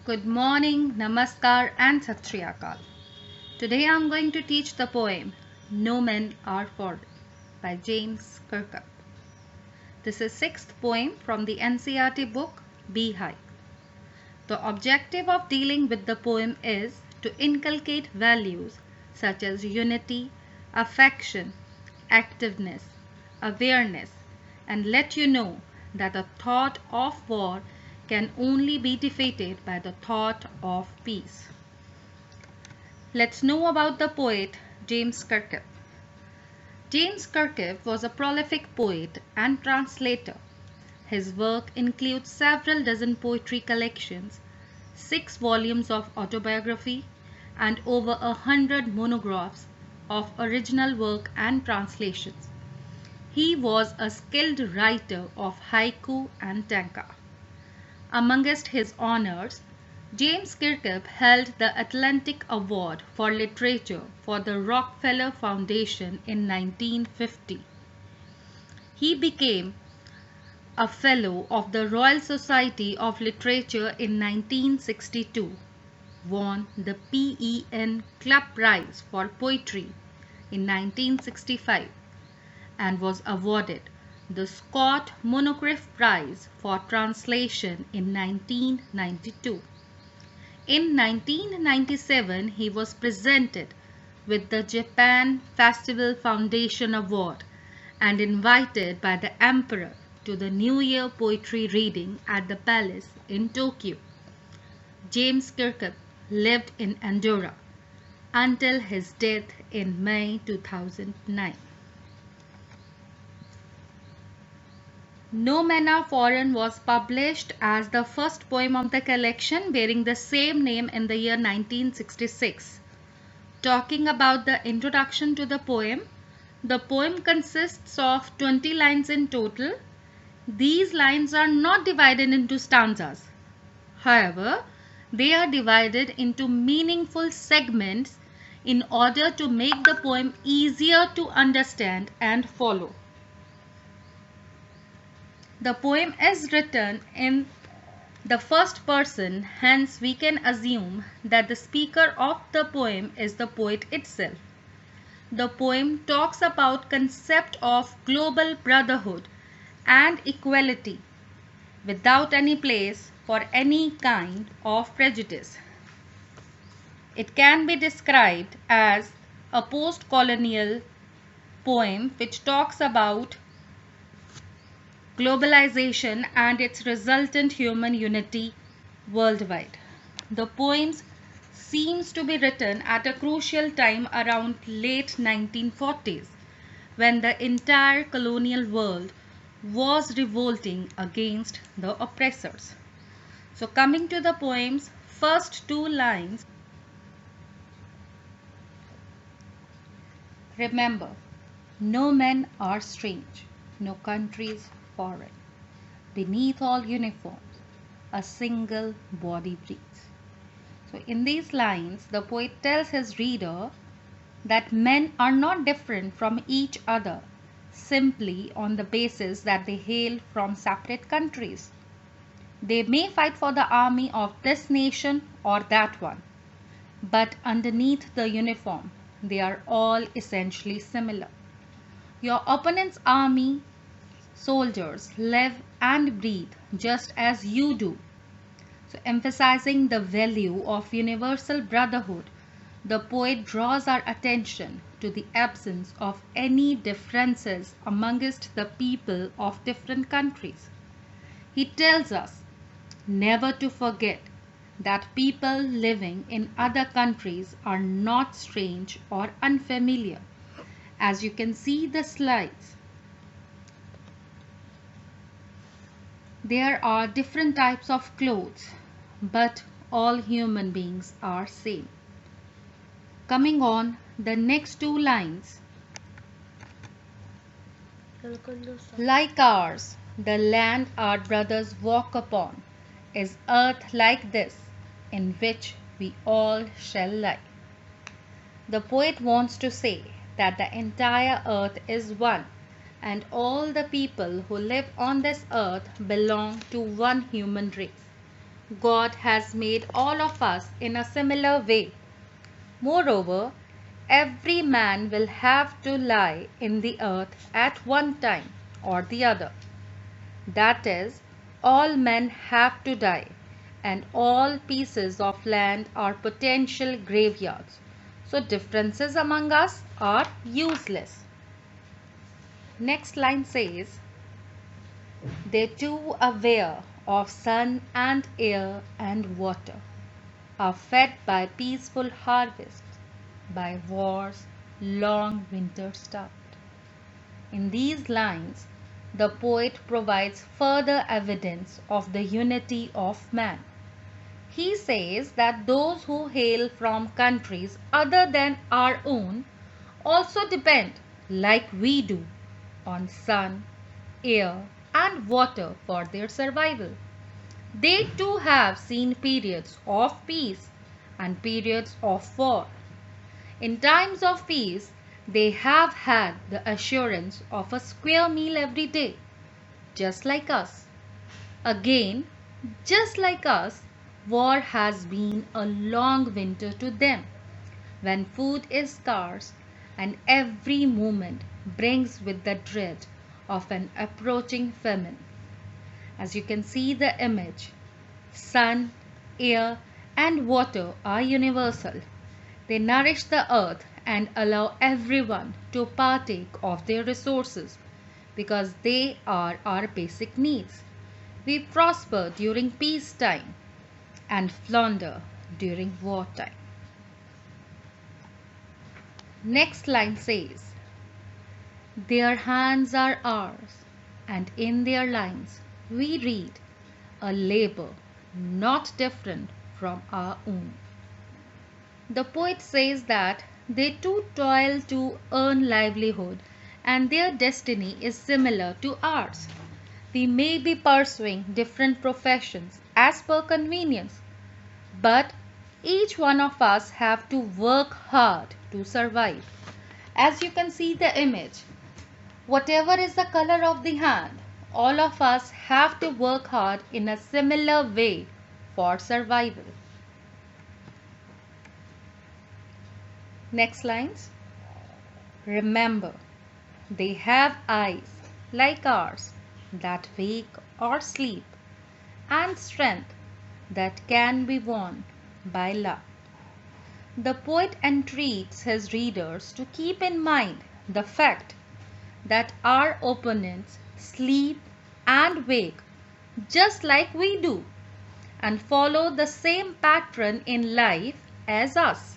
Good morning, Namaskar and Sat Shri Akal. Today I am going to teach the poem No Men Are Fallen by James Kirkup. This is sixth poem from the NCERT book Beehive. The objective of dealing with the poem is to inculcate values such as unity, affection, activeness, awareness, and let you know that the thought of war can only be defeated by the thought of peace. Let's know about the poet James Kirkup. James Kirkup was a prolific poet and translator. His work includes several dozen poetry collections, 6 volumes of autobiography, and over 100 monographs of original work and translations. He was a skilled writer of haiku and tanka. Amongst his honors, James Kirkup held the Atlantic Award for Literature for the Rockefeller Foundation in 1950. He became a Fellow of the Royal Society of Literature in 1962, won the PEN Club Prize for Poetry in 1965, and was awarded the Scott Moncrieff Prize for Translation in 1992. In 1997, he was presented with the Japan Festival Foundation Award and invited by the Emperor to the New Year poetry reading at the palace in Tokyo. James Kirkup lived in Andorra until his death in May 2009. No Men Are Foreign was published as the first poem of the collection bearing the same name in the year 1966. Talking about the introduction to the poem consists of 20 lines in total. These lines are not divided into stanzas. However, they are divided into meaningful segments in order to make the poem easier to understand and follow. The poem is written in the first person, hence we can assume that the speaker of the poem is the poet itself. The poem talks about concept of global brotherhood and equality without any place for any kind of prejudice. It can be described as a post-colonial poem which talks about globalization and its resultant human unity worldwide. The poem seems to be written at a crucial time around late 1940s when the entire colonial world was revolting against the oppressors. So coming to the poem's first 2 lines, remember, no men are strange, no countries foreign. Beneath all uniforms, a single body breathes. So in these lines, the poet tells his reader that men are not different from each other simply on the basis that they hail from separate countries. They may fight for the army of this nation or that one, but underneath the uniform, they are all essentially similar. Your opponent's army soldiers live and breathe just as you do. So emphasizing the value of universal brotherhood, the poet draws our attention to the absence of any differences amongst the people of different countries. He tells us never to forget that people living in other countries are not strange or unfamiliar. As you can see the slides, there are different types of clothes, but all human beings are same. Coming on the next 2 lines, like ours, the land our brothers walk upon is earth like this, in which we all shall lie. The poet wants to say that the entire earth is one, and all the people who live on this earth belong to one human race. God has made all of us in a similar way. Moreover, every man will have to lie in the earth at one time or the other. That is, all men have to die, and all pieces of land are potential graveyards. So differences among us are useless. Next line says, they too aware of sun and air and water, are fed by peaceful harvests, by war's long winter start. In these lines, the poet provides further evidence of the unity of man. He says that those who hail from countries other than our own also depend, like we do, on sun, air, and water for their survival. They too have seen periods of peace and periods of war. In times of peace, they have had the assurance of a square meal every day, just like us. Again, just like us, war has been a long winter to them, when food is scarce and every moment brings with the dread of an approaching famine. As you can see the image, sun, air, and water are universal. They nourish the earth and allow everyone to partake of their resources because they are our basic needs. We prosper during peacetime and flounder during wartime. Next line says, their hands are ours, and in their lines we read a labor not different from our own. The poet says that they too toil to earn livelihood and their destiny is similar to ours. We may be pursuing different professions as per convenience, but each one of us have to work hard to survive. As you can see the image, whatever is the color of the hand, all of us have to work hard in a similar way for survival. Next lines. Remember, they have eyes like ours that wake or sleep, and strength that can be won by love. The poet entreats his readers to keep in mind the fact that our opponents sleep and wake just like we do and follow the same pattern in life as us.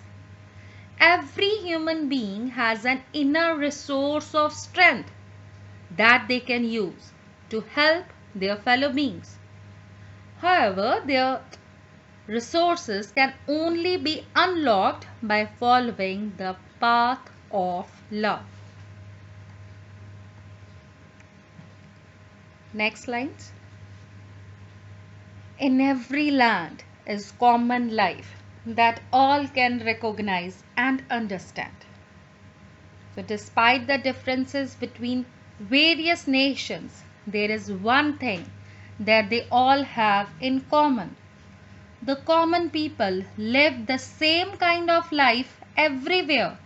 Every human being has an inner resource of strength that they can use to help their fellow beings. However, their resources can only be unlocked by following the path of love. Next lines. In every land is common life that all can recognize and understand. So despite the differences between various nations, there is one thing that they all have in common. The common people live the same kind of life everywhere.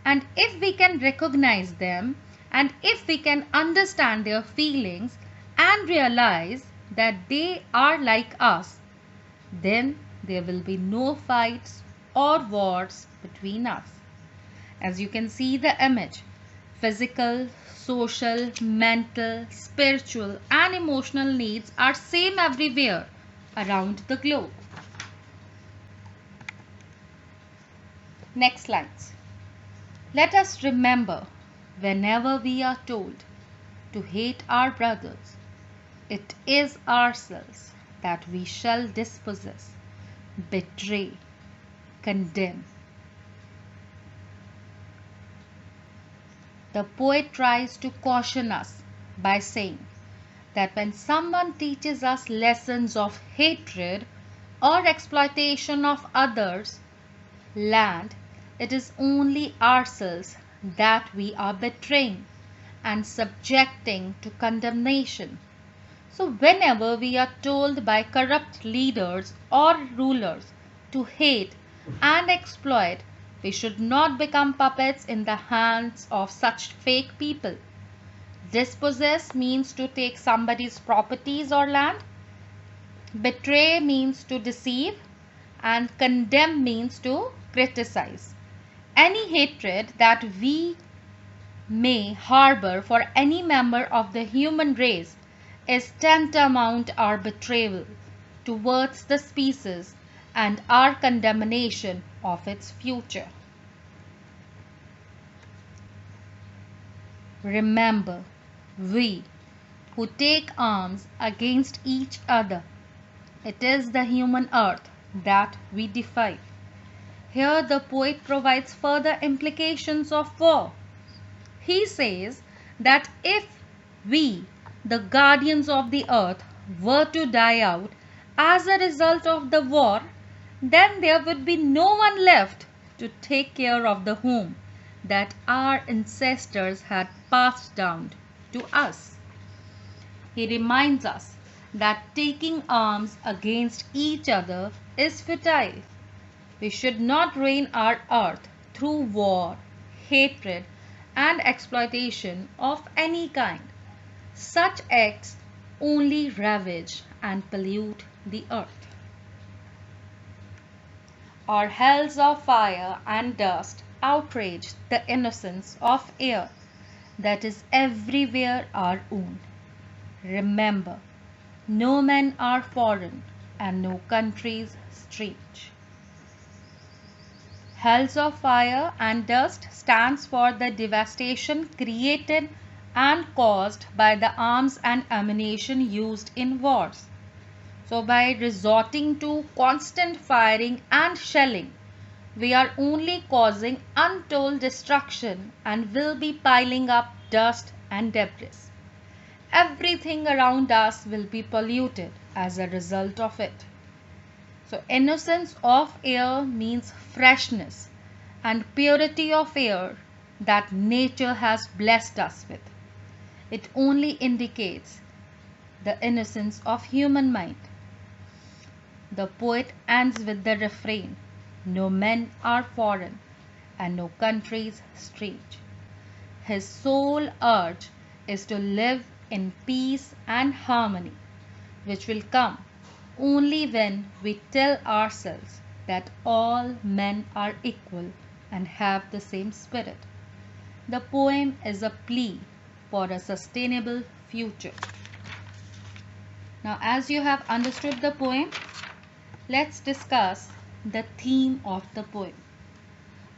And if we can recognize them and if we can understand their feelings and realize that they are like us, then there will be no fights or wars between us. As you can see the image, physical, social, mental, spiritual and emotional needs are same everywhere around the globe. Next lines. Let us remember, whenever we are told to hate our brothers, it is ourselves that we shall dispossess, betray, condemn. The poet tries to caution us by saying that when someone teaches us lessons of hatred or exploitation of others' land, it is only ourselves that we are betraying and subjecting to condemnation. So, whenever we are told by corrupt leaders or rulers to hate and exploit, we should not become puppets in the hands of such fake people. Dispossess means to take somebody's properties or land. Betray means to deceive. And condemn means to criticize. Any hatred that we may harbor for any member of the human race is tantamount our betrayal towards the species and our condemnation of its future. Remember, we who take arms against each other, it is the human earth that we defy. Here the poet provides further implications of war. He says that if we, the guardians of the earth, were to die out as a result of the war, then there would be no one left to take care of the home that our ancestors had passed down to us. He reminds us that taking arms against each other is futile. We should not ruin our earth through war, hatred, and exploitation of any kind. Such acts only ravage and pollute the earth. Our hells of fire and dust outrage the innocence of air that is everywhere our own. Remember, no men are foreign and no countries strange. Hells of fire and dust stands for the devastation created and caused by the arms and ammunition used in wars. So by resorting to constant firing and shelling, we are only causing untold destruction and will be piling up dust and debris. Everything around us will be polluted as a result of it. So innocence of air means freshness and purity of air that nature has blessed us with. It only indicates the innocence of human mind. The poet ends with the refrain, no men are foreign and no countries strange. His sole urge is to live in peace and harmony, which will come only when we tell ourselves that all men are equal and have the same spirit. The poem is a plea for a sustainable future. Now, as you have understood the poem, let's discuss the theme of the poem.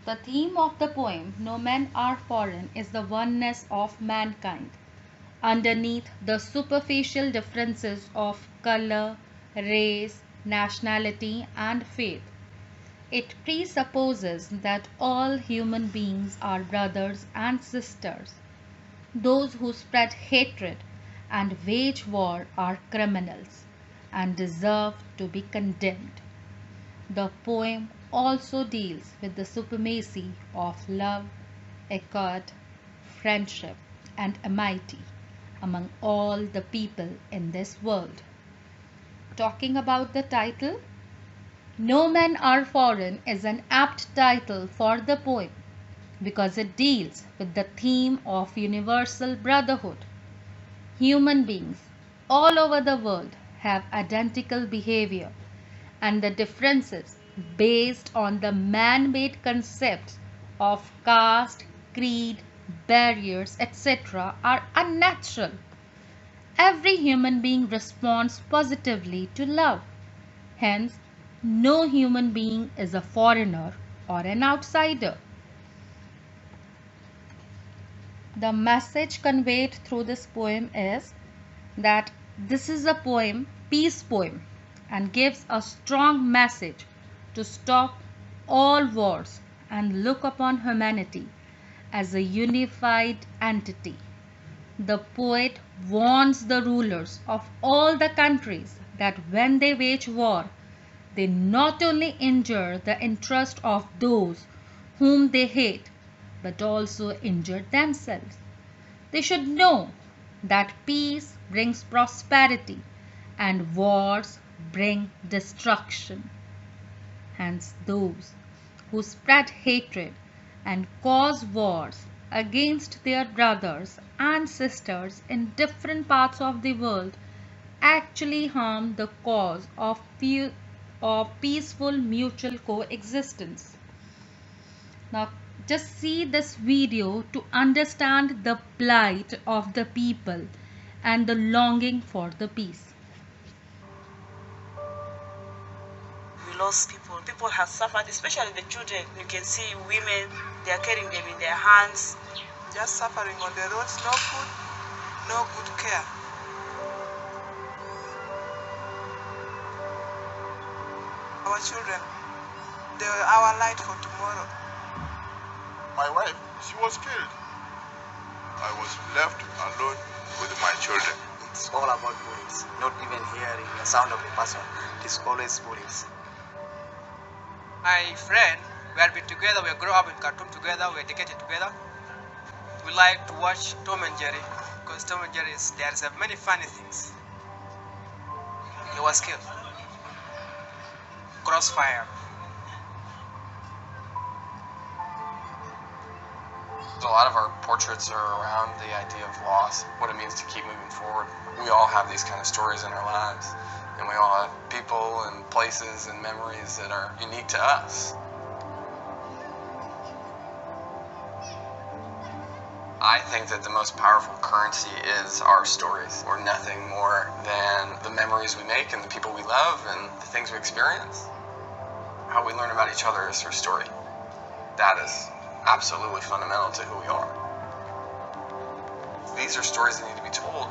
The theme of the poem, No Men Are Foreign, is the oneness of mankind underneath the superficial differences of color, race, nationality, and faith. It presupposes that all human beings are brothers and sisters. Those who spread hatred and wage war are criminals and deserve to be condemned. The poem also deals with the supremacy of love, accord, friendship, and amity among all the people in this world. Talking about the title, No Men Are Foreign is an apt title for the poem because it deals with the theme of universal brotherhood. Human beings all over the world have identical behavior, and the differences based on the man-made concepts of caste, creed, barriers, etc. are unnatural. Every human being responds positively to love. Hence, no human being is a foreigner or an outsider. The message conveyed through this poem is that this is a poem, peace poem, and gives a strong message to stop all wars and look upon humanity as a unified entity. The poet warns the rulers of all the countries that when they wage war, they not only injure the interest of those whom they hate, but also injure themselves. They should know that peace brings prosperity, and wars bring destruction. Hence, those who spread hatred and cause wars against their brothers and sisters in different parts of the world actually harm the cause of peaceful mutual coexistence. Now, just see this video to understand the plight of the people and the longing for the peace. We lost people. People have suffered, especially the children. You can see women, they are carrying them in their hands. Just suffering on the roads, no food, no good care. Our children, they were our light for tomorrow. My wife, she was killed. I was left alone with my children. It's all about bullies, not even hearing the sound of a person. It's always bullies. My friend, we have been together, we grew up in Kirkup together, we educated together. We like to watch Tom and Jerry, because Tom and Jerry, there's many funny things. He was killed. Crossfire. A lot of our portraits are around the idea of loss, what it means to keep moving forward. We all have these kind of stories in our lives, and we all have people and places and memories that are unique to us. I think that the most powerful currency is our stories. We're nothing more than the memories we make and the people we love and the things we experience. How we learn about each other is through story. That is absolutely fundamental to who we are. These are stories that need to be told.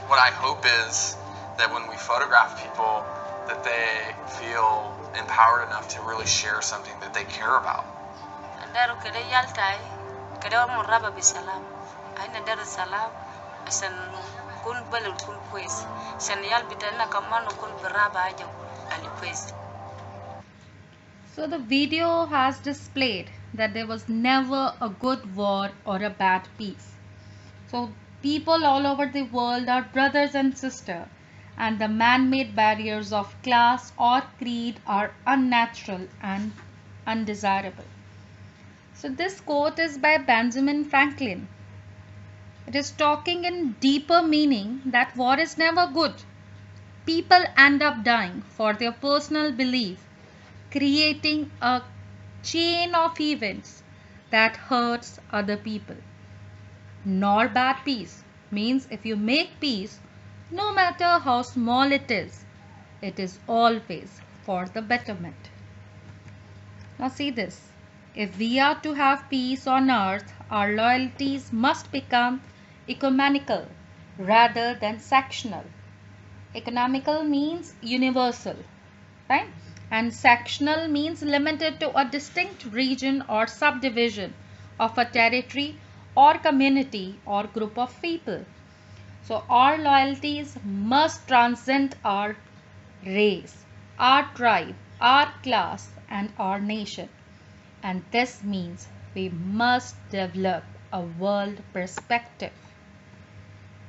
What I hope is that when we photograph people, that they feel empowered enough to really share something that they care about. So the video has displayed that there was never a good war or a bad peace. So people all over the world are brothers and sisters, and the man-made barriers of class or creed are unnatural and undesirable. So this quote is by Benjamin Franklin. It is talking in deeper meaning that war is never good. People end up dying for their personal belief, creating a chain of events that hurts other people. Nor bad peace means if you make peace, no matter how small it is always for the betterment. Now see this. If we are to have peace on earth, our loyalties must become ecumenical rather than sectional. Economical means universal, right? And sectional means limited to a distinct region or subdivision of a territory or community or group of people. So our loyalties must transcend our race, our tribe, our class, and our nation. And this means we must develop a world perspective.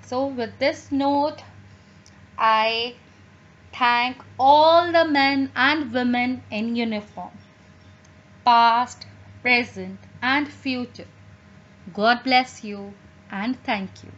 So with this note, I thank all the men and women in uniform, past, present, and future. God bless you and thank you.